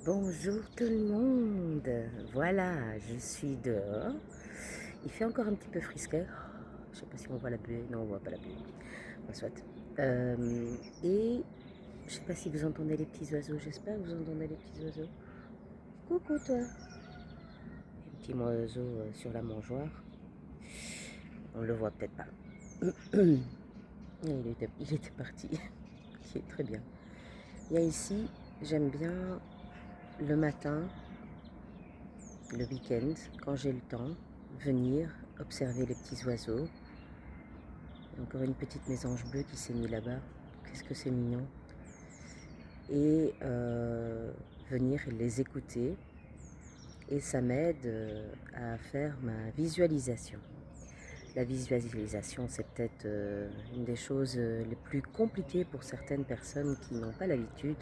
Bonjour tout le monde, voilà, je suis dehors. Il fait encore un petit peu frisquet. Je sais pas si on voit la buée. Non, on voit pas la buée. Bon, soit. Et je sais pas si vous entendez les petits oiseaux. J'espère que vous entendez les petits oiseaux. Coucou toi. Les petits oiseaux sur la mangeoire. On le voit peut-être pas. Il était parti. Qui est très bien. Il y a ici, j'aime bien le matin, le week-end, quand j'ai le temps, venir observer les petits oiseaux. Il y a encore une petite mésange bleue qui s'est mise là-bas. Qu'est-ce que c'est mignon. Et venir les écouter. Et ça m'aide à faire ma visualisation. La visualisation, c'est peut-être une des choses les plus compliquées pour certaines personnes qui n'ont pas l'habitude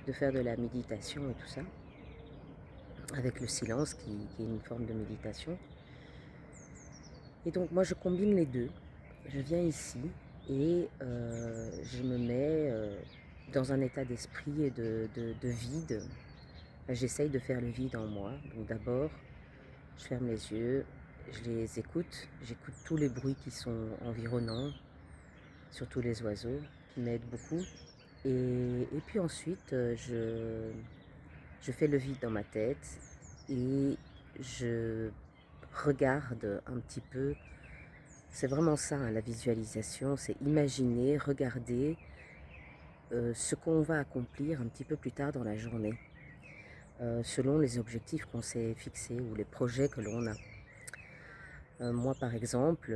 de faire de la méditation et tout ça. Avec le silence qui est une forme de méditation. Et donc moi je combine les deux. Je viens ici et je me mets dans un état d'esprit de vide. J'essaye de faire le vide en moi. Donc d'abord, je ferme les yeux, je les écoute. J'écoute tous les bruits qui sont environnants, surtout les oiseaux, qui m'aident beaucoup. Et puis ensuite, je fais le vide dans ma tête et je regarde un petit peu. C'est vraiment ça, hein, la visualisation, c'est imaginer, regarder ce qu'on va accomplir un petit peu plus tard dans la journée, selon les objectifs qu'on s'est fixés ou les projets que l'on a. Moi, par exemple,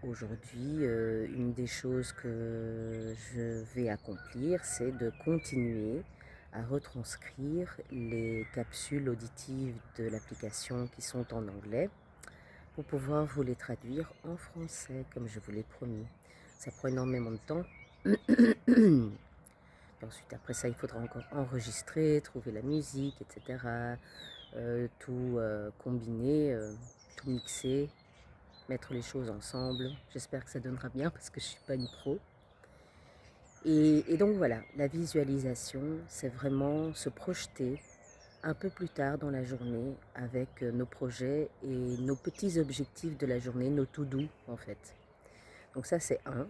aujourd'hui, une des choses que je vais accomplir, c'est de continuer à retranscrire les capsules auditives de l'application qui sont en anglais pour pouvoir vous les traduire en français, comme je vous l'ai promis. Ça prend énormément de temps. Et ensuite, après ça, il faudra encore enregistrer, trouver la musique, etc. Tout combiner, tout mixer, mettre les choses ensemble. J'espère que ça donnera bien parce que je ne suis pas une pro. Et donc voilà, la visualisation, c'est vraiment se projeter un peu plus tard dans la journée avec nos projets et nos petits objectifs de la journée, nos to-do en fait. Donc ça c'est un.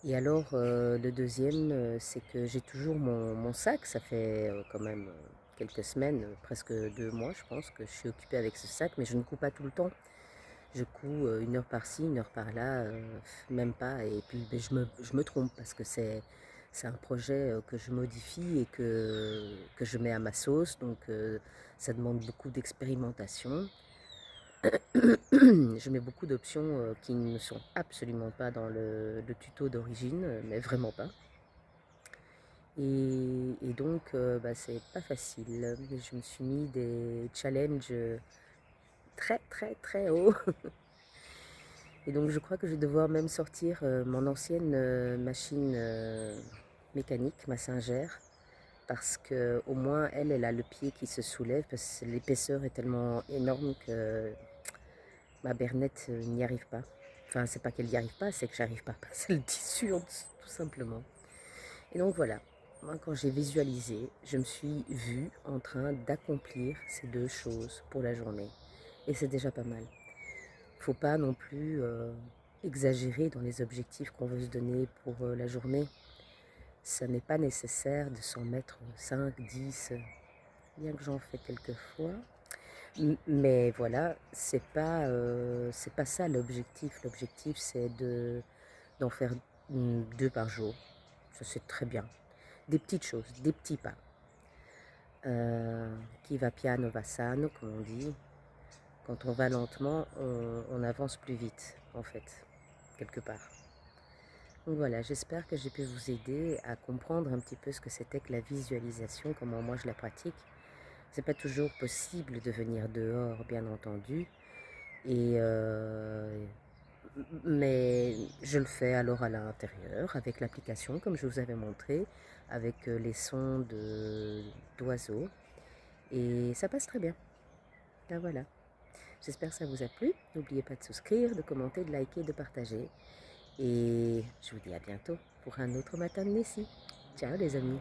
Et alors le deuxième, c'est que j'ai toujours mon sac, ça fait quand même quelques semaines, presque 2 mois je pense que je suis occupée avec ce sac, mais je ne couds pas tout le temps. Je couds 1 heure par-ci, 1 heure par-là, même pas, et puis ben, je me trompe parce que c'est un projet que je modifie et que je mets à ma sauce, donc ça demande beaucoup d'expérimentation. Je mets beaucoup d'options qui ne sont absolument pas dans le tuto d'origine, mais vraiment pas. Et donc, bah, c'est pas facile. Je me suis mis des challenges très très très hauts. Et donc, je crois que je vais devoir même sortir mon ancienne machine mécanique, massingère, parce que au moins elle a le pied qui se soulève, parce que l'épaisseur est tellement énorme que ma bernette n'y arrive pas. Enfin, c'est pas qu'elle n'y arrive pas, c'est que j'arrive pas à passer le tissu, tout simplement. Et donc voilà, moi quand j'ai visualisé, je me suis vue en train d'accomplir ces deux choses pour la journée. Et c'est déjà pas mal. Il ne faut pas non plus exagérer dans les objectifs qu'on veut se donner pour la journée. Ce n'est pas nécessaire de s'en mettre 5, 10, bien que j'en fais quelques fois. Mais voilà, c'est pas ça l'objectif. L'objectif, c'est d'en faire 2 par jour. Ça, c'est très bien. Des petites choses, des petits pas. Qui va piano va sano, comme on dit. Quand on va lentement, on avance plus vite, en fait, quelque part. Donc voilà, j'espère que j'ai pu vous aider à comprendre un petit peu ce que c'était que la visualisation, comment moi je la pratique. C'est pas toujours possible de venir dehors, bien entendu, et mais je le fais alors à l'intérieur avec l'application, comme je vous avais montré, avec les sons d'oiseaux, et ça passe très bien. Ben voilà. J'espère que ça vous a plu. N'oubliez pas de souscrire, de commenter, de liker, de partager. Et je vous dis à bientôt pour un autre matin de Nessie. Ciao les amis.